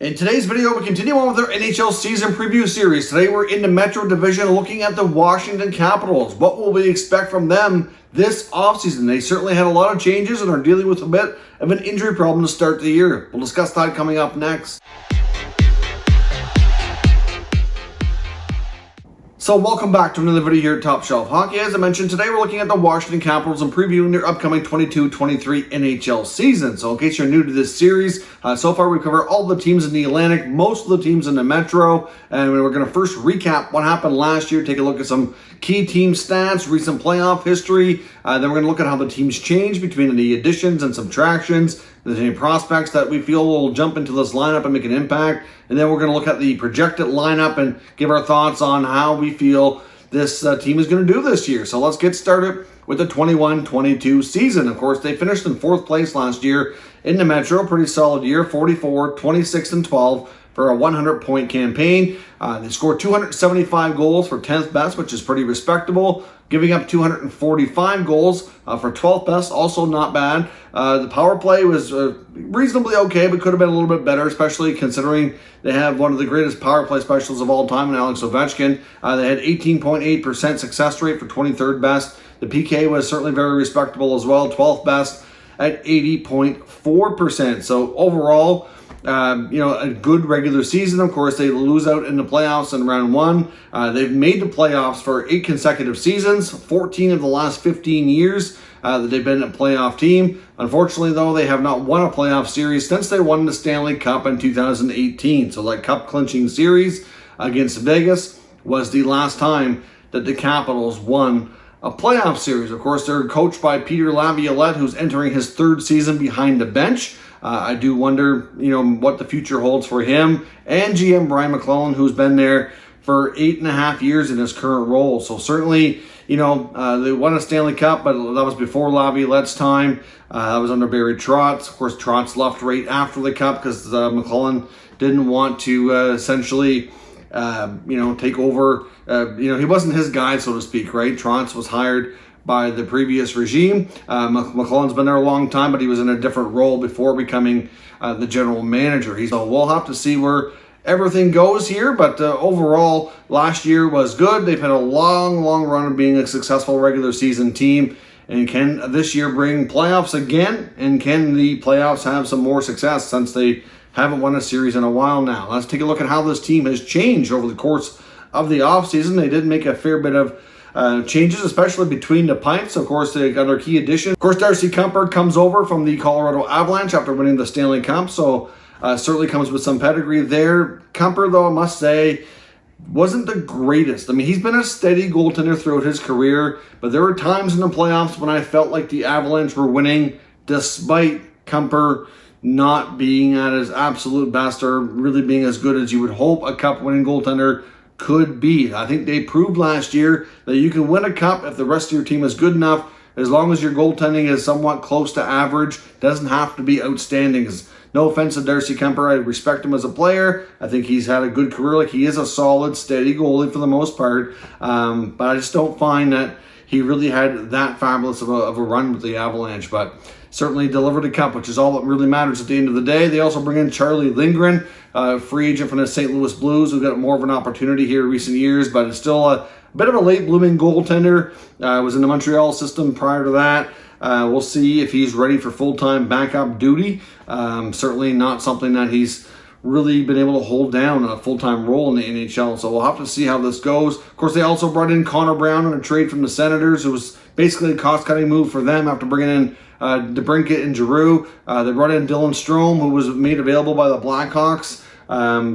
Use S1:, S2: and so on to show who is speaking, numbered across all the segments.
S1: In today's video, we continue on with our NHL season preview series. Today we're in the Metro Division looking at the Washington Capitals. What will we expect from them this offseason? They certainly had a lot of changes and are dealing with a bit of an injury problem to start the year. We'll discuss that coming up next. So welcome back to another video here at Top Shelf Hockey. As I mentioned, today we're looking at the Washington Capitals and previewing their upcoming 22-23 NHL season. So in case you're new to this series, so far we've covered all the teams in the Atlantic, most of the teams in the Metro, and we're going to first recap what happened last year, take a look at some key team stats, recent playoff history, then we're going to look at how the teams changed between the additions and subtractions, if there's any prospects that we feel will jump into this lineup and make an impact, and then we're going to look at the projected lineup and give our thoughts on how we feel this team is going to do this year. So let's get started with the 21-22 season. Of course, they finished in 4th place last year in the Metro. Pretty solid year, 44, 26, and 12 for a 100-point campaign. They scored 275 goals for 10th best, which is pretty respectable. Giving up 245 goals for 12th best, also not bad. The power play was reasonably okay, but could have been a little bit better, especially considering they have one of the greatest power play specialists of all time in Alex Ovechkin. They had 18.8% success rate for 23rd best. The PK was certainly very respectable as well, 12th best at 80.4%. So overall, a good regular season. Of course, they lose out in the playoffs in round 1. They've made the playoffs for 8 consecutive seasons, 14 of the last 15 years that they've been a playoff team. Unfortunately, though, they have not won a playoff series since they won the Stanley Cup in 2018. So that cup clinching series against Vegas was the last time that the Capitals won a playoff series. Of course, they're coached by Peter Laviolette, who's entering his 3rd season behind the bench. I do wonder, what the future holds for him and GM Brian McClellan, who's been there for 8.5 years in his current role. So certainly, they won a Stanley Cup, but that was before Laviolette's time. That was under Barry Trotz. Of course, Trotz left right after the Cup because McClellan didn't want to essentially, take over. He wasn't his guy, so to speak, right? Trotz was hired by the previous regime. McClellan's been there a long time, but he was in a different role before becoming the general manager. So we'll have to see where everything goes here, but overall, last year was good. They've had a long run of being a successful regular season team, and can this year bring playoffs again, and can the playoffs have some more success since they haven't won a series in a while now? Let's take a look at how this team has changed over the course of the offseason. They did make a fair bit of changes, especially between the pipes. Of course, they got their key addition. Of course, Darcy Kuemper comes over from the Colorado Avalanche after winning the Stanley Cup, so certainly comes with some pedigree there. Kuemper, though, I must say, wasn't the greatest. I mean, he's been a steady goaltender throughout his career, but there were times in the playoffs when I felt like the Avalanche were winning despite Kuemper not being at his absolute best or really being as good as you would hope a cup-winning goaltender could be. I think they proved last year that you can win a cup if the rest of your team is good enough, as long as your goaltending is somewhat close to average. Doesn't have to be outstanding. No offense to Darcy Kuemper, I respect him as a player. I think he's had a good career. Like, he is a solid, steady goalie for the most part, but I just don't find that he really had that fabulous of a run with the Avalanche. But certainly delivered a cup, which is all that really matters at the end of the day. They also bring in Charlie Lindgren, free agent from the St. Louis Blues, who got more of an opportunity here in recent years, but it's still a bit of a late blooming goaltender. Was in the Montreal system prior to that. We'll see if he's ready for full-time backup duty. Certainly not something that he's really been able to hold down a full-time role in the NHL, so we'll have to see how this goes. Of course, they also brought in Connor Brown in a trade from the Senators. It was basically a cost-cutting move for them after bringing in DeBrincat and Giroux. They brought in Dylan Strome, who was made available by the Blackhawks.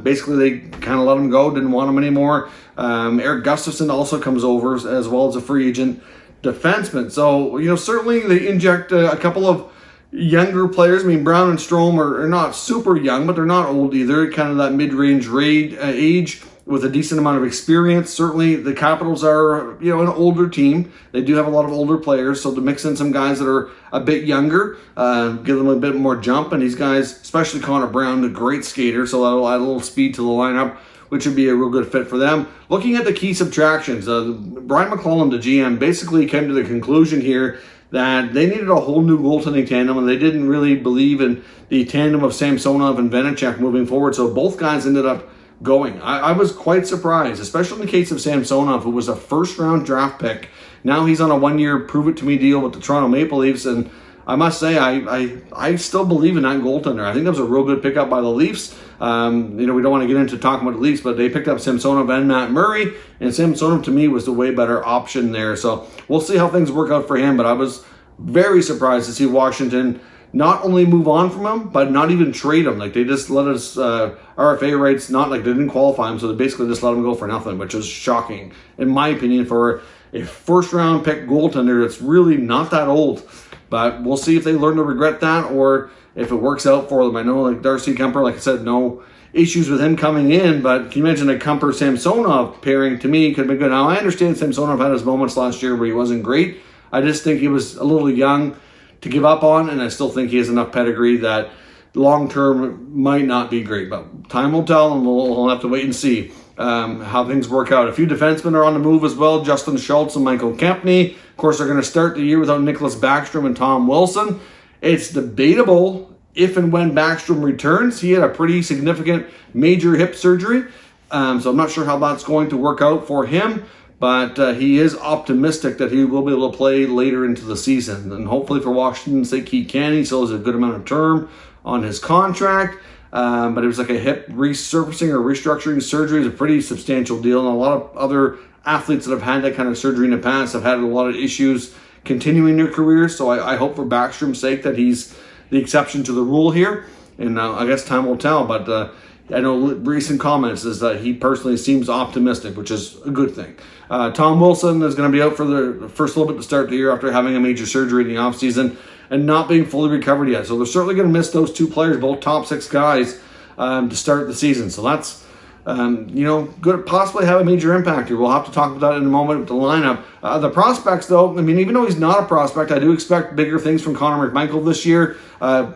S1: Basically, they kind of let him go, didn't want him anymore. Eric Gustafsson also comes over as well as a free agent defenseman. So, certainly they inject a couple of younger players. I mean, Brown and Strome are not super young, but they're not old either. Kind of that mid-range age with a decent amount of experience. Certainly, the Capitals are, an older team. They do have a lot of older players, so to mix in some guys that are a bit younger, give them a bit more jump. And these guys, especially Connor Brown, a great skater, so that'll add a little speed to the lineup, which would be a real good fit for them. Looking at the key subtractions, Brian McClellan, the GM, basically came to the conclusion here that they needed a whole new goaltending tandem, and they didn't really believe in the tandem of Samsonov and Vanecek moving forward. So both guys ended up going. I was quite surprised, especially in the case of Samsonov, who was a first-round draft pick. Now he's on a one-year prove-it-to-me deal with the Toronto Maple Leafs, and I must say, I still believe in that goaltender. I think that was a real good pickup by the Leafs. We don't want to get into talking about the Leafs, but they picked up Samsonov and Matt Murray, and Samsonov to me was the way better option there. So we'll see how things work out for him, but I was very surprised to see Washington not only move on from him, but not even trade him. Like, they just let us RFA rights, not like they didn't qualify him, so they basically just let him go for nothing, which is shocking, in my opinion, for a first-round pick goaltender that's really not that old. But we'll see if they learn to regret that or if it works out for them. I know, like, Darcy Kuemper, like I said, no issues with him coming in, but can you imagine a Kuemper-Samsonov pairing? To me, could have been good. Now, I understand Samsonov had his moments last year where he wasn't great. I just think he was a little young to give up on, and I still think he has enough pedigree that long-term might not be great. But time will tell, and we'll have to wait and see how things work out. A few defensemen are on the move as well. Justin Schultz and Michael Kempny. Of course, they're going to start the year without Nicholas Backstrom and Tom Wilson. It's debatable if and when Backstrom returns. He had a pretty significant major hip surgery, so I'm not sure how that's going to work out for him. But he is optimistic that he will be able to play later into the season. And hopefully for Washington's sake, he can. He still has a good amount of term on his contract. But it was like a hip resurfacing or restructuring surgery. It's a pretty substantial deal. And a lot of other athletes that have had that kind of surgery in the past have had a lot of issues continuing their careers. So I hope for Backstrom's sake that he's the exception to the rule here. And I guess time will tell. But I know recent comments is that he personally seems optimistic, which is a good thing. Tom Wilson is going to be out for the first little bit to start the year after having a major surgery in the offseason and not being fully recovered yet. So they're certainly going to miss those two players, both top six guys, to start the season. So that's, good, possibly have a major impact here. We'll have to talk about that in a moment with the lineup. The prospects, though, I mean, even though he's not a prospect, I do expect bigger things from Connor McMichael this year.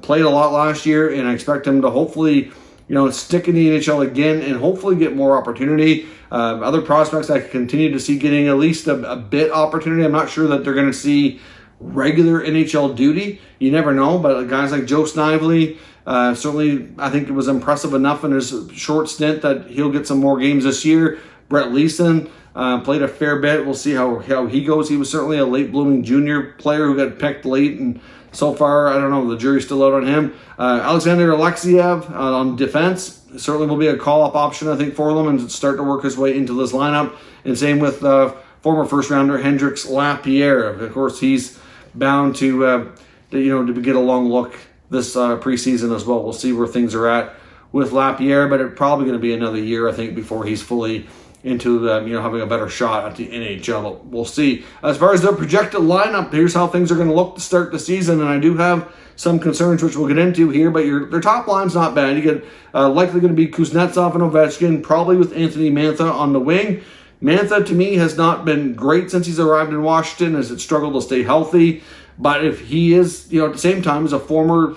S1: Played a lot last year, and I expect him to hopefully stick in the NHL again and hopefully get more opportunity. Other prospects I continue to see getting at least a bit opportunity. I'm not sure that they're going to see regular NHL duty. You never know, but guys like Joe Snively, certainly I think it was impressive enough in his short stint that he'll get some more games this year. Brett Leeson played a fair bit. We'll see how he goes. He was certainly a late blooming junior player who got picked late, and so far, I don't know, the jury's still out on him. Alexander Alexiev on defense certainly will be a call-up option, I think, for them and start to work his way into this lineup. And same with former first-rounder Hendrix Lapierre. Of course, he's bound to get a long look this preseason as well. We'll see where things are at with Lapierre, but it's probably going to be another year, I think, before he's fully into having a better shot at the NHL. We'll see. As far as their projected lineup, here's how things are going to look to start the season, and I do have some concerns which we'll get into here, but their top line's not bad. You get likely going to be Kuznetsov and Ovechkin, probably with Anthony Mantha on the wing. Mantha, to me, has not been great since he's arrived in Washington, as it struggled to stay healthy, but if he is, at the same time, is a former,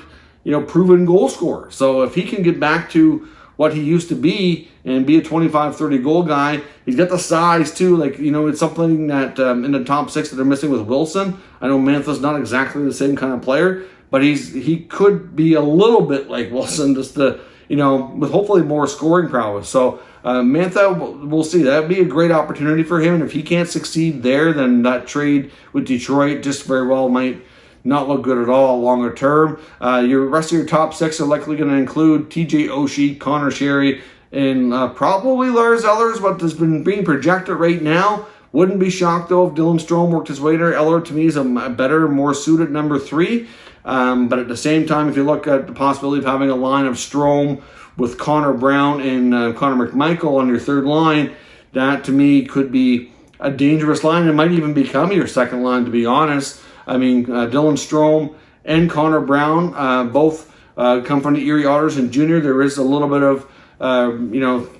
S1: proven goal scorer. So if he can get back to what he used to be and be a 25-30 goal guy. He's got the size too. It's something that in the top six that they're missing with Wilson. I know Mantha's not exactly the same kind of player, but he could be a little bit like Wilson, just with hopefully more scoring prowess. So Mantha, we'll see. That would be a great opportunity for him. And if he can't succeed there, then that trade with Detroit just very well might not look good at all longer term. Your rest of your top six are likely going to include TJ Oshie, Connor Sherry, and probably Lars Ellers, what has been being projected right now. Wouldn't be shocked, though, if Dylan Strome worked his way there. Allred, to me, is a better, more suited number 3. But at the same time, if you look at the possibility of having a line of Strome with Connor Brown and Connor McMichael on your third line, that, to me, could be a dangerous line. It might even become your second line, to be honest. I mean, Dylan Strome and Connor Brown both come from the Erie Otters and junior. There is a little bit of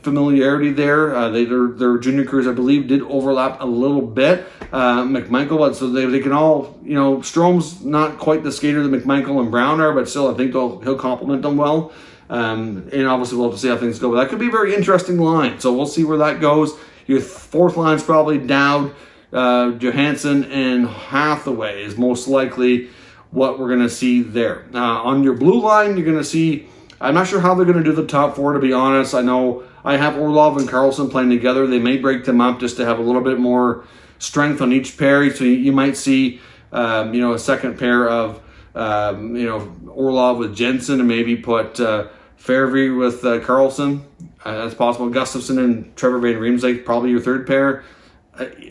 S1: familiarity there. Their junior careers, I believe, did overlap a little bit. McMichael, so they can all, Strome's not quite the skater that McMichael and Brown are, but still I think he'll complement them well. And obviously we'll have to see how things go. But that could be a very interesting line. So we'll see where that goes. Your fourth line's probably Dowd, Johansson and Hathaway is most likely what we're going to see there. On your blue line, you're going to see, I'm not sure how they're going to do the top four, to be honest. I know I have Orlov and Karlsson playing together. They may break them up just to have a little bit more strength on each pair. So you might see, a second pair of, Orlov with Jensen, and maybe put Fairvey with Karlsson. That's possible. Gustafsson and Trevor Van Riemsdyk, probably your third pair.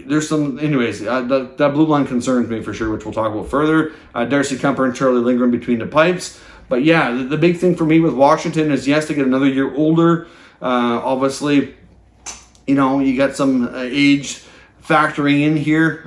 S1: There's some, anyways, that blue line concerns me for sure, which we'll talk about further. Darcy Kuemper and Charlie Lindgren between the pipes. But yeah, the big thing for me with Washington is, yes, to get another year older. Obviously, you got some age factoring in here.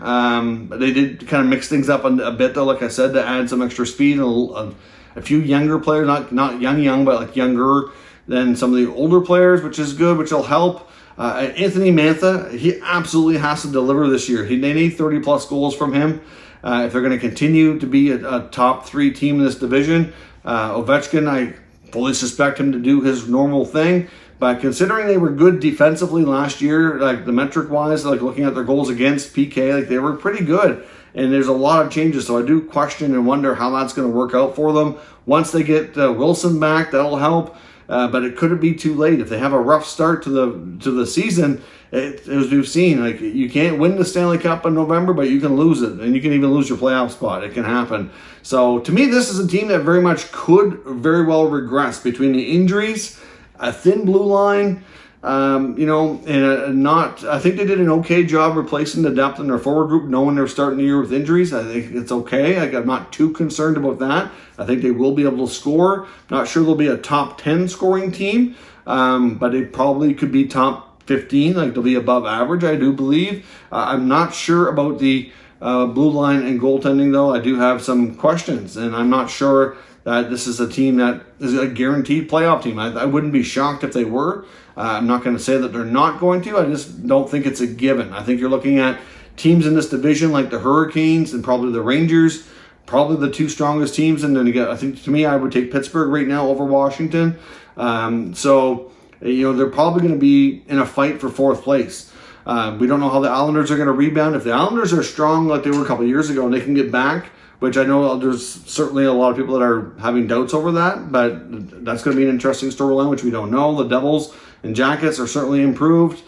S1: They did kind of mix things up a bit, though, like I said, to add some extra speed and a few younger players, not young, but like younger than some of the older players, which is good, which will help. Anthony Mantha, he absolutely has to deliver this year. They need 30-plus goals from him if they're going to continue to be a top 3 team in this division. Ovechkin, I fully suspect him to do his normal thing. But considering they were good defensively last year, like the metric-wise, like looking at their goals against PK, like they were pretty good. And there's a lot of changes, so I do question and wonder how that's going to work out for them. Once they get Wilson back, that'll help. But it couldn't be too late. If they have a rough start to the season, as we've seen, like you can't win the Stanley Cup in November, but you can lose it, and you can even lose your playoff spot. It can happen. So to me, this is a team that very much could very well regress between the injuries, a thin blue line, and I think they did an okay job replacing the depth in their forward group, knowing they're starting the year with injuries. I think it's okay. I'm not too concerned about that. I think they will be able to score. Not sure they'll be a top 10 scoring team, but they probably could be top 15. Like they'll be above average, I do believe. I'm not sure about the blue line and goaltending, though. I do have some questions, and I'm not sure that this is a team that is a guaranteed playoff team. I wouldn't be shocked if they were. I'm not going to say that they're not going to. I just don't think it's a given. I think you're looking at teams in this division like the Hurricanes and probably the Rangers, probably the 2 strongest teams. And then again, I think to me, I would take Pittsburgh right now over Washington. So they're probably going to be in a fight for 4th place. We don't know how the Islanders are going to rebound. If the Islanders are strong like they were a couple years ago and they can get back, which I know there's certainly a lot of people that are having doubts over that, but that's going to be an interesting storyline, which we don't know. The Devils and Jackets are certainly improved.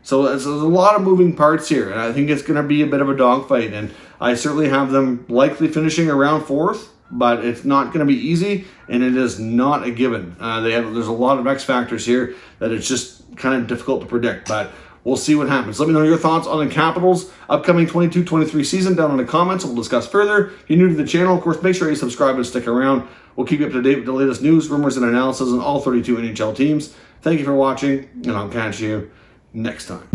S1: So there's a lot of moving parts here, and I think it's going to be a bit of a dogfight, and I certainly have them likely finishing around 4th, but it's not going to be easy, and it is not a given. There's a lot of X factors here that it's just kind of difficult to predict, but we'll see what happens. Let me know your thoughts on the Capitals' upcoming 22-23 season down in the comments. We'll discuss further. If you're new to the channel, of course, make sure you subscribe and stick around. We'll keep you up to date with the latest news, rumors, and analysis on all 32 NHL teams. Thank you for watching, and I'll catch you next time.